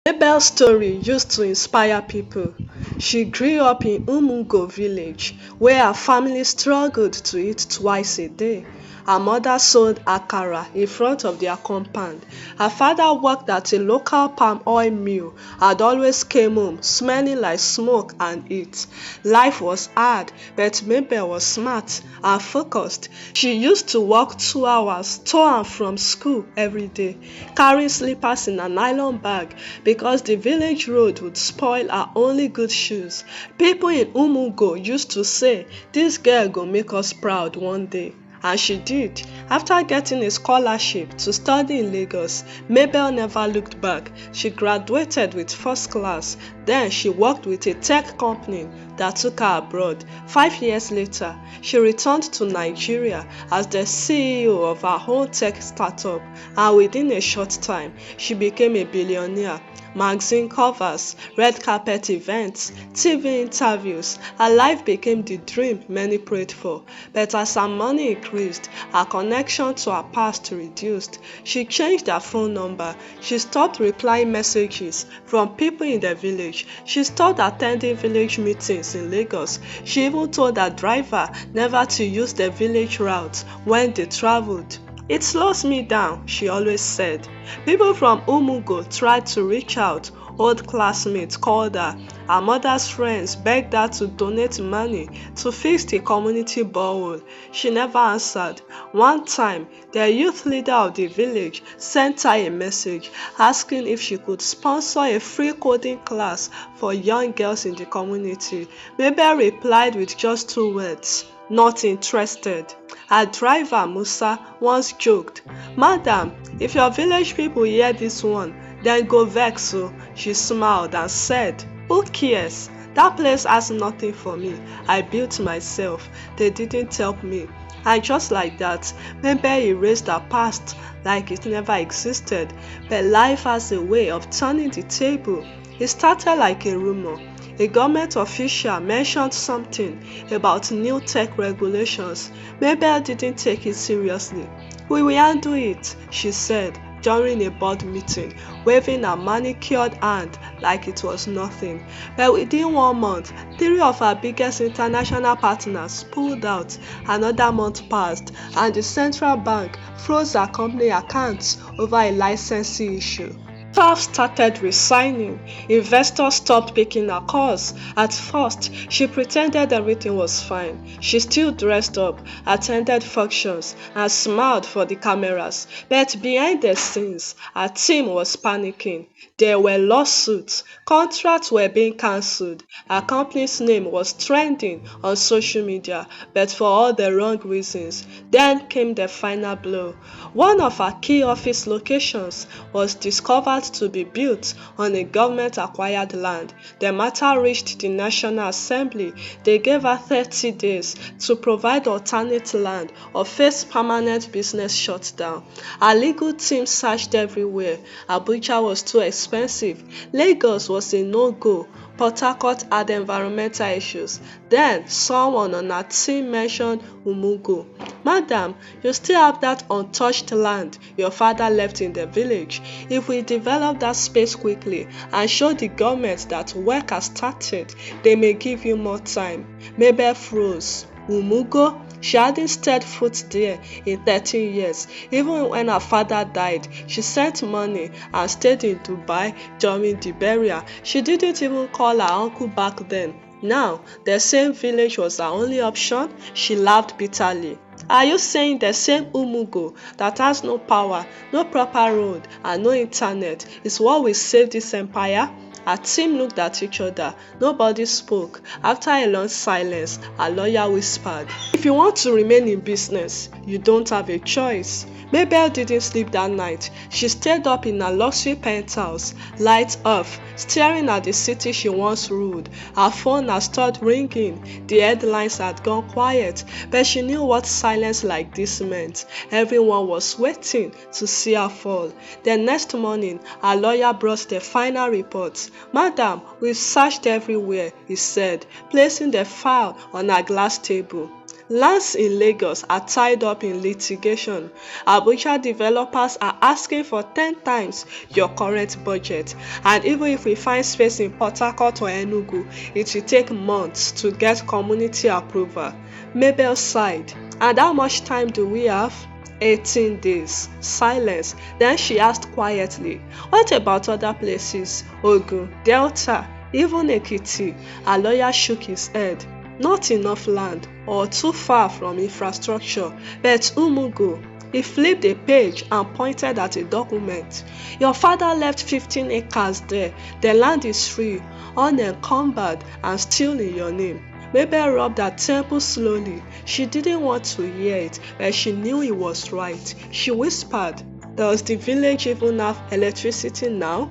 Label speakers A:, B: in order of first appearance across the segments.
A: Mabel's story used to inspire people. She grew up in Umugo village, where her family struggled to eat twice a day. Her mother sold akara in front of their compound. Her father worked at a local palm oil mill and always came home smelling like smoke and heat. Life was hard, but Mabel was smart and focused. She used to walk 2 hours to and from school every day, carrying slippers in a nylon bag because the village road would spoil her only good shoes. People in Umugo used to say, "This girl go make us proud one day." And she did. After getting a scholarship to study in Lagos, Mabel never looked back. She graduated with first class. Then she worked with a tech company that took her abroad. 5 years later, she returned to Nigeria as the CEO of her own tech startup, and within a short time, she became a billionaire. Magazine covers, red carpet events, TV interviews. Her life became the dream many prayed for. But as her money increased, her connection to her past reduced. She changed her phone number. She stopped replying messages from people in the village. She stopped attending village meetings in Lagos. She even told her driver never to use the village route when they traveled. "It slows me down," she always said. People from Umugo tried to reach out. Old classmates called her. Her mother's friends begged her to donate money to fix the community borehole. She never answered. One time, the youth leader of the village sent her a message asking if she could sponsor a free coding class for young girls in the community. Mabel replied with just 2 words: "Not interested." Her driver, Musa, once joked, "Madam, if your village people hear this one, then go vex o." She smiled and said, "Who cares? That place has nothing for me. I built myself. They didn't help me." And just like that, Mabel erased her past like it never existed. But life has a way of turning the table. It started like a rumor. A government official mentioned something about new tech regulations. Mabel didn't take it seriously. "We will handle it," she said during a board meeting, waving her manicured hand like it was nothing. But within 1 month, 3 of her biggest international partners pulled out. Another month passed, and the central bank froze her company accounts over a licensing issue. Staff started resigning. Investors stopped picking her calls. At first, she pretended everything was fine. She still dressed up, attended functions, and smiled for the cameras. But behind the scenes, her team was panicking. There were lawsuits. Contracts were being cancelled. Her company's name was trending on social media, but for all the wrong reasons. Then came the final blow. One of her key office locations was discovered to be built on a government-acquired land. The matter reached the National Assembly. They gave her 30 days to provide alternate land or face permanent business shutdown. Her legal team searched everywhere. Abuja was too expensive. Lagos was a no-go. Port Harcourt had environmental issues. Then someone on her team mentioned Umugo. "Madam, you still have that untouched land your father left in the village. If we develop that space quickly and show the government that work has started, they may give you more time." Mabel froze. Umugo? She hadn't stepped foot there in 13 years. Even when her father died, she sent money and stayed in Dubai during the burial. She didn't even call her uncle back then. Now, the same village was her only option. She laughed bitterly. Are you saying the same Umugo that has no power, no proper road, and no internet is what will save this empire? Her team looked at each other. Nobody spoke. After a long silence, her lawyer whispered, "If you want to remain in business, you don't have a choice." Mabel didn't sleep that night. She stayed up in her luxury penthouse, lights off, staring at the city she once ruled. Her phone had stopped ringing. The headlines had gone quiet, but she knew what silence like this meant. Everyone was waiting to see her fall. The next morning, her lawyer brought the final report. "Madam, we've searched everywhere," he said, placing the file on her glass table. Lands in Lagos are tied up in litigation. Abuja developers are asking for 10 times your current budget. And even if we find space in Port Harcourt or Enugu, it will take months to get community approval. Mabel sighed. And how much time do we have? 18 days. Silence. Then she asked quietly, what about other places? Ogun, Delta, even Ekiti? Her lawyer shook his head. Not enough land or too far from infrastructure, but Umugo. He flipped a page and pointed at a document. Your father left 15 acres there. The land is free, unencumbered, and still in your name. Mabel rubbed her temple slowly. She didn't want to hear it, but she knew he was right. She whispered, does the village even have electricity now?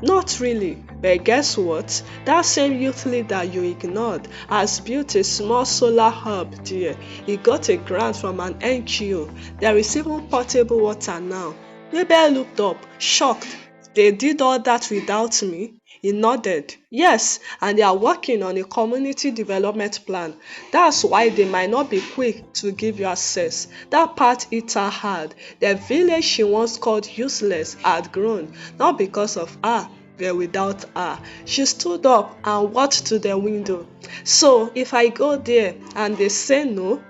A: Not really, but guess what? That same youth leader you ignored has built a small solar hub there. He got a grant from an NGO. There is even portable water now. Mabel looked up, shocked. They did all that without me? He nodded. Yes, and they are working on a community development plan. That's why they might not be quick to give you access. That part hit her hard. The village she once called useless had grown, not because of her, but without her. She stood up and walked to the window. So, if I go there and they say no,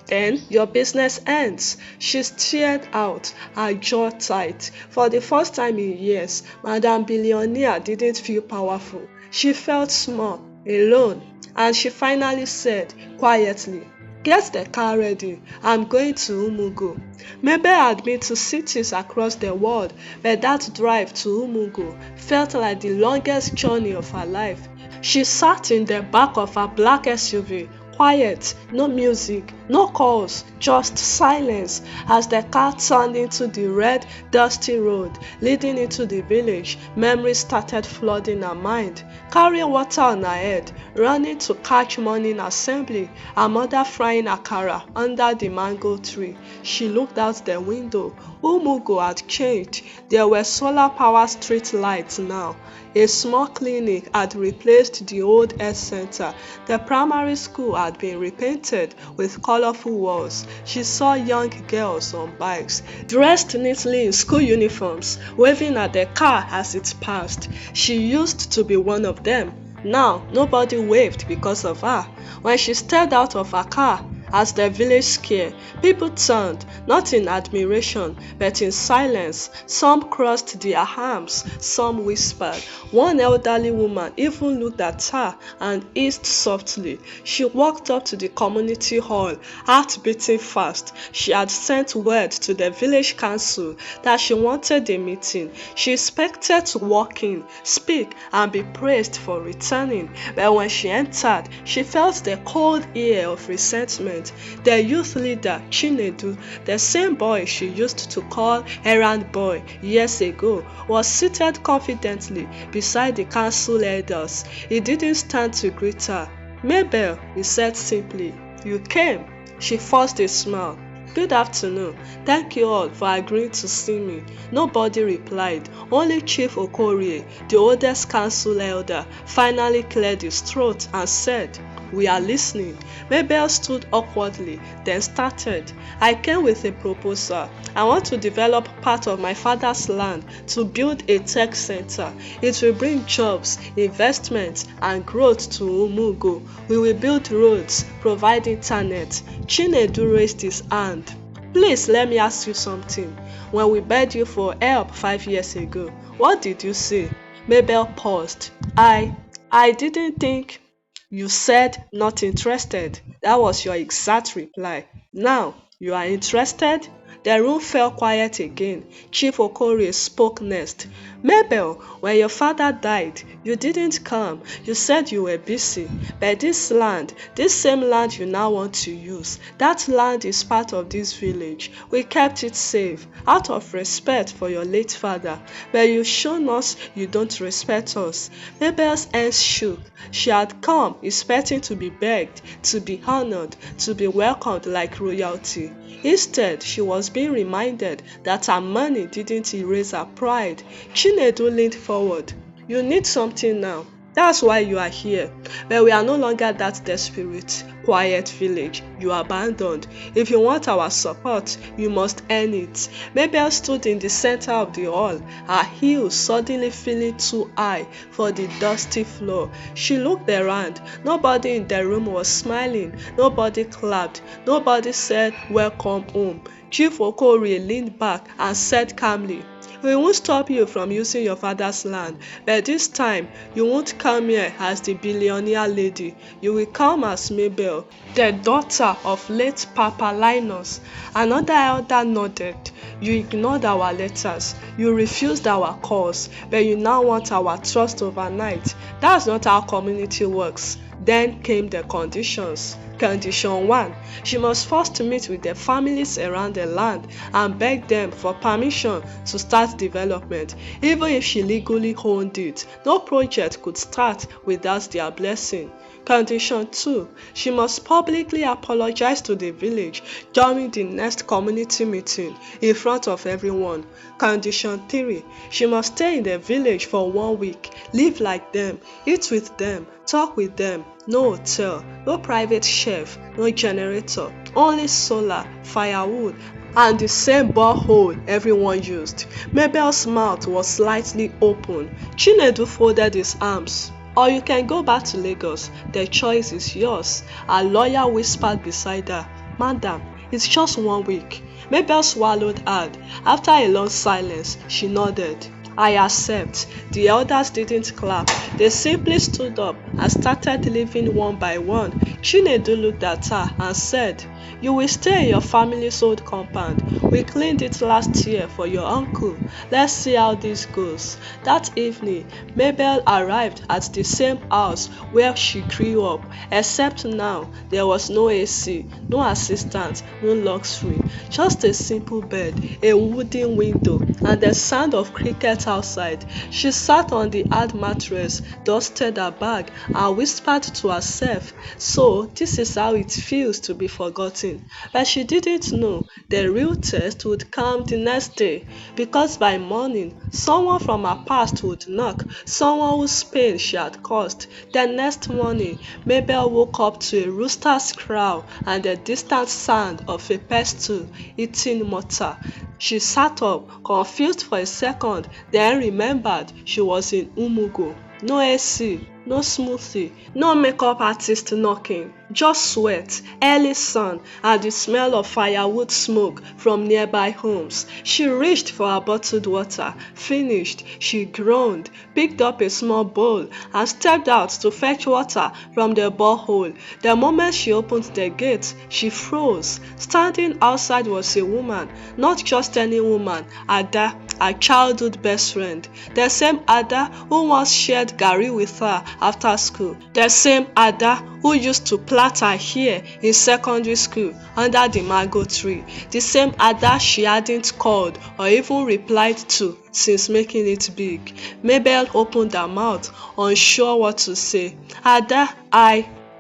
A: then your business ends. She stared out, her jaw tight. For the first time in years, Madam Billionaire didn't feel powerful. She felt small, alone, and she finally said, quietly, get the car ready. I'm going to Umugo. Mabel had been to cities across the world, but that drive to Umugo felt like the longest journey of her life. She sat in the back of her black SUV, quiet, no music, no calls, just silence as the car turned into the red, dusty road leading into the village. Memories started flooding her mind. Carrying water on her head, running to catch morning assembly, her mother frying akara under the mango tree. She looked out the window. Umugo had changed. There were solar-powered street lights now. A small clinic had replaced the old health center. The primary school had been repainted with colorful walls. She saw young girls on bikes, dressed neatly in school uniforms, waving at the car as it passed. She used to be one of them. Now, nobody waved because of her. When she stepped out of her car, as the village square, people turned, not in admiration, but in silence. Some crossed their arms, some whispered. One elderly woman even looked at her and eased softly. She walked up to the community hall, heart beating fast. She had sent word to the village council that she wanted a meeting. She expected to walk in, speak, and be praised for returning. But when she entered, she felt the cold air of resentment. The youth leader, Chinedu, the same boy she used to call errand boy years ago, was seated confidently beside the council elders. He didn't stand to greet her. Mabel, he said simply. You came. She forced a smile. Good afternoon. Thank you all for agreeing to see me. Nobody replied. Only Chief Okorie, the oldest council elder, finally cleared his throat and said, we are listening. Mabel stood awkwardly, then started. I came with a proposal. I want to develop part of my father's land to build a tech center. It will bring jobs, investment, and growth to Umugo. We will build roads, provide internet. Chinedu raised his hand. Please let me ask you something. When we begged you for help 5 years ago, what did you say? Mabel paused. I didn't think. You said not interested. That was your exact reply. Now, you are interested? The room fell quiet again. Chief Okorie spoke next. Mabel, when your father died, you didn't come. You said you were busy. But this land, this same land you now want to use, that land is part of this village. We kept it safe, out of respect for your late father. But you've shown us you don't respect us. Mabel's hands shook. She had come expecting to be begged, to be honored, to be welcomed like royalty. Instead, she was being reminded that her money didn't erase her pride. Chinedu leaned forward. You need something now. That's why you are here. But we are no longer that desperate, quiet village you abandoned. If you want our support, you must earn it. Mabel stood in the center of the hall, her heels suddenly feeling too high for the dusty floor. She looked around. Nobody in the room was smiling. Nobody clapped. Nobody said, "Welcome home." Chief Okori leaned back and said calmly, "We won't stop you from using your father's land, but this time you won't come here as the billionaire lady. You will come as Mabel, the daughter of late Papa Linus." Another elder nodded. "You ignored our letters, you refused our calls, but you now want our trust overnight. That's not how community works." Then came the conditions. Condition 1. She must first meet with the families around the land and beg them for permission to start development. Even if she legally owned it, no project could start without their blessing. Condition 2. She must publicly apologize to the village during the next community meeting in front of everyone. Condition 3. She must stay in the village for 1 week, live like them, eat with them, talk with them. No hotel, no private chef, no generator, only solar, firewood, and the same borehole everyone used. Mabel's mouth was slightly open. Chinedu folded his arms. "Or you can go back to Lagos. The choice is yours." A lawyer whispered beside her. "Madam, it's just 1 week." Mabel swallowed hard. After a long silence, she nodded. "I accept." The elders didn't clap. They simply stood up and started leaving one by one. Chinedu looked at her and said, "You will stay in your family's old compound. We cleaned it last year for your uncle. Let's see how this goes." That evening, Mabel arrived at the same house where she grew up, except now there was no AC, no assistant, no luxury, just a simple bed, a wooden window, and the sound of crickets outside. She sat on the hard mattress, dusted her bag, and whispered to herself, "So this is how it feels to be forgotten." But she didn't know the real test would come the next day, because by morning, someone from her past would knock, someone whose pain she had caused. The next morning, Mabel woke up to a rooster's crow and the distant sound of a pestle eating mortar. She sat up, confused for a second, then remembered she was in Umugo. No AC, no smoothie, no makeup artist knocking, just sweat, early sun, and the smell of firewood smoke from nearby homes. She reached for her bottled water. Finished, she groaned, picked up a small bowl, and stepped out to fetch water from the borehole. The moment she opened the gate, she froze. Standing outside was a woman, not just any woman, Ada, her childhood best friend. The same Ada who once shared Gari with her after school. The same Ada who used to plait her hair in secondary school under the mango tree. The same Ada she hadn't called or even replied to since making it big. Mabel opened her mouth, unsure what to say. "Ada,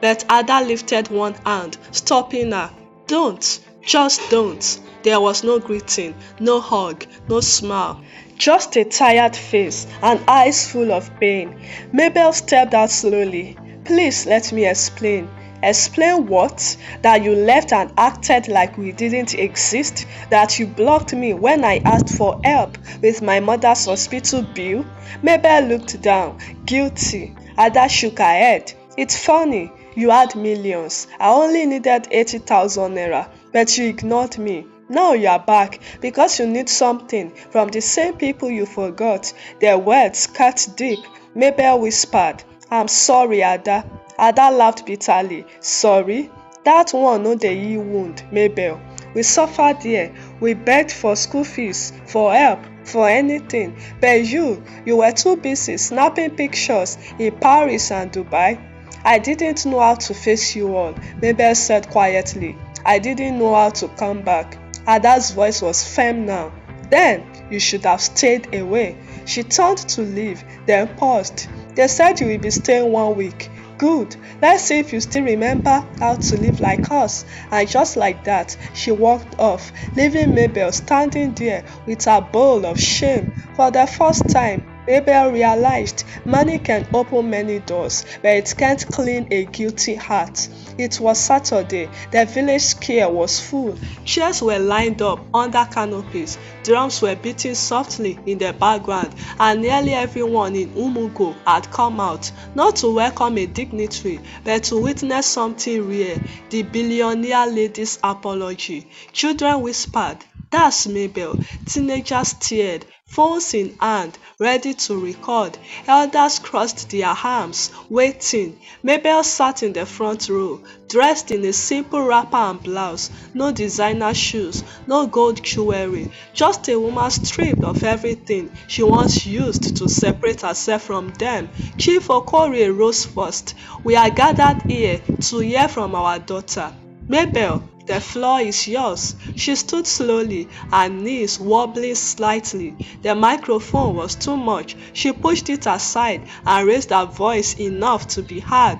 A: But Ada lifted one hand, stopping her. "Don't, just don't." There was no greeting, no hug, no smile. Just a tired face and eyes full of pain. Mabel stepped out slowly. "Please let me explain." "Explain what? That you left and acted like we didn't exist? That you blocked me when I asked for help with my mother's hospital bill?" Mabel looked down, guilty. Ada shook her head. "It's funny. You had millions. I only needed 80,000 naira, but you ignored me. Now you are back because you need something from the same people you forgot." Their words cut deep. Mabel whispered, "I'm sorry, Ada." Ada laughed bitterly. "Sorry? That one no dey heal wound, Mabel. We suffered here. We begged for school fees, for help, for anything. But you were too busy snapping pictures in Paris and Dubai." "I didn't know how to face you all," Mabel said quietly. "I didn't know how to come back." Ada's voice was firm now. "Then you should have stayed away." She turned to leave, then paused. "They said you will be staying 1 week. Good. Let's see if you still remember how to live like us." And just like that, she walked off, leaving Mabel standing there with her bowl of shame. For the first time, Mabel realized money can open many doors, but it can't clean a guilty heart. It was Saturday. The village square was full. Chairs were lined up under canopies. Drums were beating softly in the background, and nearly everyone in Umugo had come out, not to welcome a dignitary, but to witness something rare, the billionaire lady's apology. Children whispered, "That's Mabel." Teenagers stared, phones in hand, ready to record. Elders crossed their arms, waiting. Mabel sat in the front row, dressed in a simple wrapper and blouse, no designer shoes, no gold jewelry, just a woman stripped of everything she once used to separate herself from them. Chief Okorie rose first. "We are gathered here to hear from our daughter. Mabel, the floor is yours." She stood slowly, her knees wobbling slightly. The microphone was too much. She pushed it aside and raised her voice enough to be heard.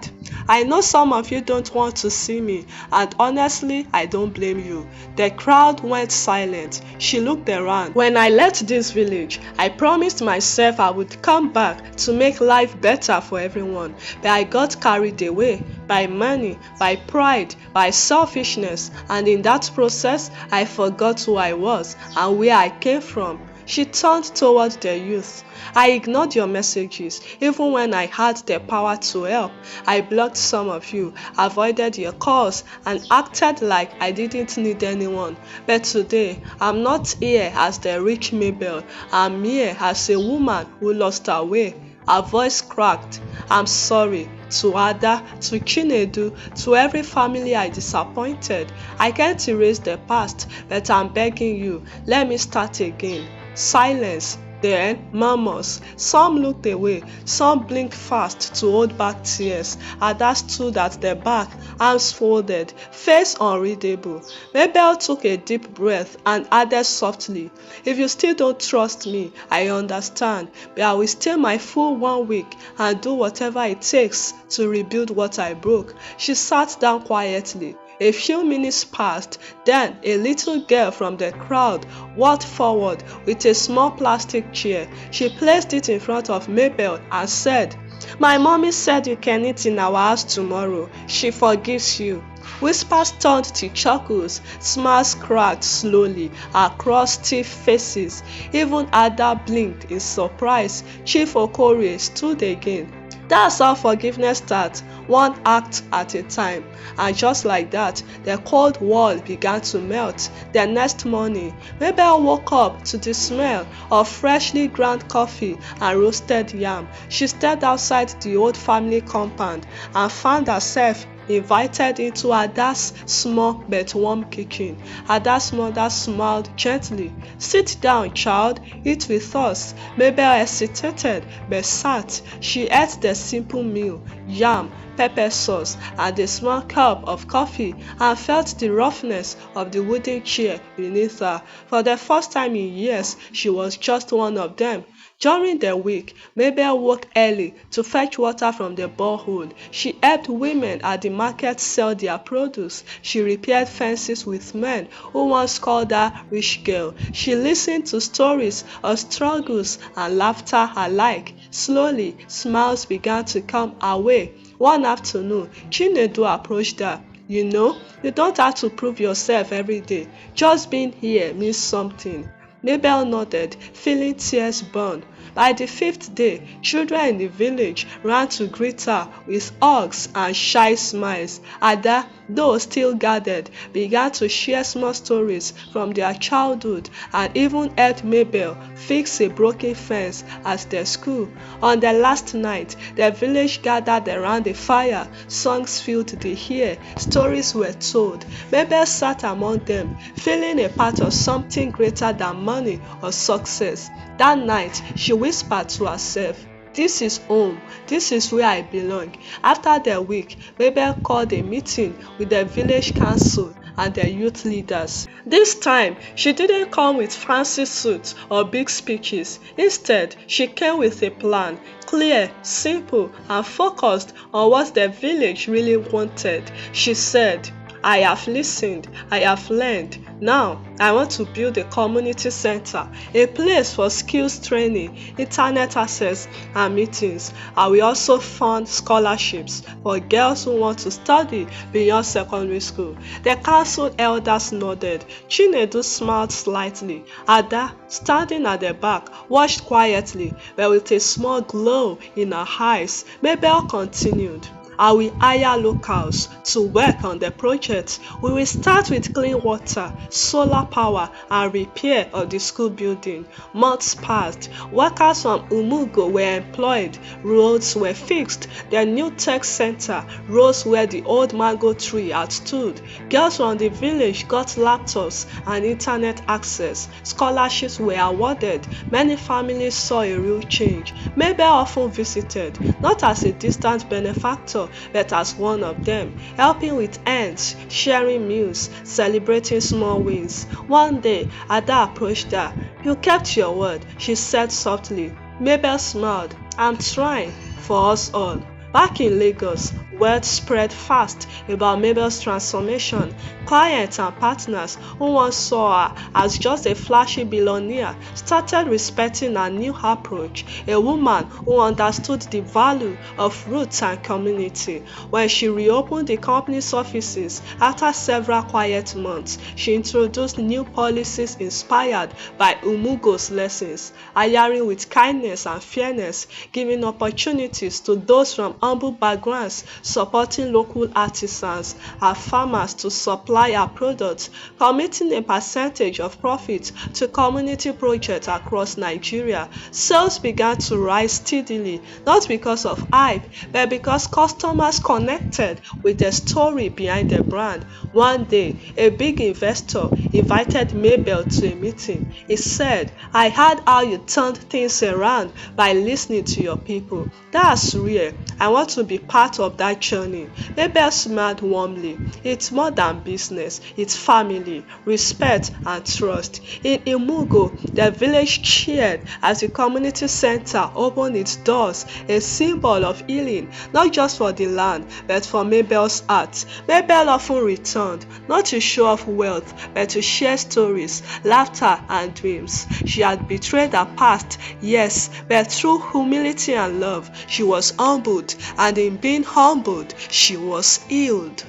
A: "I know some of you don't want to see me, and honestly, I don't blame you." The crowd went silent. She looked around. "When I left this village, I promised myself I would come back to make life better for everyone, but I got carried away by money, by pride, by selfishness, and in that process, I forgot who I was and where I came from." She turned toward the youth. "I ignored your messages, even when I had the power to help. I blocked some of you, avoided your calls, and acted like I didn't need anyone. But today, I'm not here as the rich Mabel. I'm here as a woman who lost her way." Her voice cracked. "I'm sorry to Ada, to Chinedu, to every family I disappointed. I can't erase the past, but I'm begging you, let me start again." Silence. Then murmurs. Some looked away, some blinked fast to hold back tears. Ada stood at the back, arms folded, face unreadable. Mabel took a deep breath and added softly, "If you still don't trust me, I understand, but I will stay my full 1 week and do whatever it takes to rebuild what I broke." She sat down quietly. A few minutes passed, then a little girl from the crowd walked forward with a small plastic chair. She placed it in front of Mabel and said, "My mommy said you can eat in our house tomorrow. She forgives you." Whispers turned to chuckles, smiles cracked slowly across stiff faces. Even Ada blinked in surprise. Chief Okorie stood again. "That's how forgiveness starts, one act at a time." And just like that, the cold wall began to melt. The next morning, Mabel woke up to the smell of freshly ground coffee and roasted yam. She stepped outside the old family compound and found herself invited into Ada's small but warm kitchen. Ada's mother smiled gently. "Sit down, child, eat with us." Mabel hesitated but sat. She ate the simple meal, yam, pepper sauce, and a small cup of coffee, and felt the roughness of the wooden chair beneath her. For the first time in years, she was just one of them. During the week, Mabel woke early to fetch water from the borehole. She helped women at the market sell their produce. She repaired fences with men who once called her rich girl. She listened to stories of struggles and laughter alike. Slowly, smiles began to come her way. One afternoon, Chinedu approached her. "You know, you don't have to prove yourself every day. Just being here means something." Mabel nodded, feeling tears burn. By the 5th day, children in the village ran to greet her with hugs and shy smiles. Ada, though still guarded, began to share small stories from their childhood and even helped Mabel fix a broken fence at the school. On the last night, the village gathered around a fire. Songs filled the air. Stories were told. Mabel sat among them, feeling a part of something greater than money or success. That night, she whispered to herself, "This is home. This is where I belong." After the week, Mabel called a meeting with the village council and the youth leaders. This time, she didn't come with fancy suits or big speeches. Instead, she came with a plan, clear, simple, and focused on what the village really wanted. She said, I have listened, I have learned. Now, I want to build a community center, a place for skills training, internet access, and meetings. I will also fund scholarships for girls who want to study beyond secondary school. The council elders nodded. Chinedu smiled slightly. Ada, standing at the back, watched quietly, but with a small glow in her eyes. Mabel continued. I will hire locals to work on the project. We will start with clean water, solar power, and repair of the school building. Months passed. Workers from Umugo were employed. Roads were fixed. The new tech center rose where the old mango tree had stood. Girls from the village got laptops and internet access. Scholarships were awarded. Many families saw a real change. Mabel often visited, not as a distant benefactor, but as one of them, helping with errands, sharing meals, celebrating small wins. One day, Ada approached her. You kept your word, she said softly. Mabel smiled. I'm trying, for us all. Back in Lagos, word spread fast about Mabel's transformation. Clients and partners who once saw her as just a flashy billionaire started respecting her new approach, a woman who understood the value of roots and community. When she reopened the company's offices after several quiet months, she introduced new policies inspired by Umugo's lessons, hiring with kindness and fairness, giving opportunities to those from humble backgrounds, supporting local artisans and farmers to supply our products, committing a percentage of profits to community projects across Nigeria. Sales began to rise steadily, not because of hype, but because customers connected with the story behind the brand. One day, a big investor invited Mabel to a meeting. He said, I heard how you turned things around by listening to your people. That's real. I want to be part of that journey. Mabel smiled warmly. It's more than business. It's family, respect, and trust. In Umugo, the village cheered as the community center opened its doors, a symbol of healing, not just for the land, but for Mabel's heart. Mabel often returned, not to show off wealth, but to share stories, laughter, and dreams. She had betrayed her past, yes, but through humility and love, she was humbled, and in being humbled, she was healed.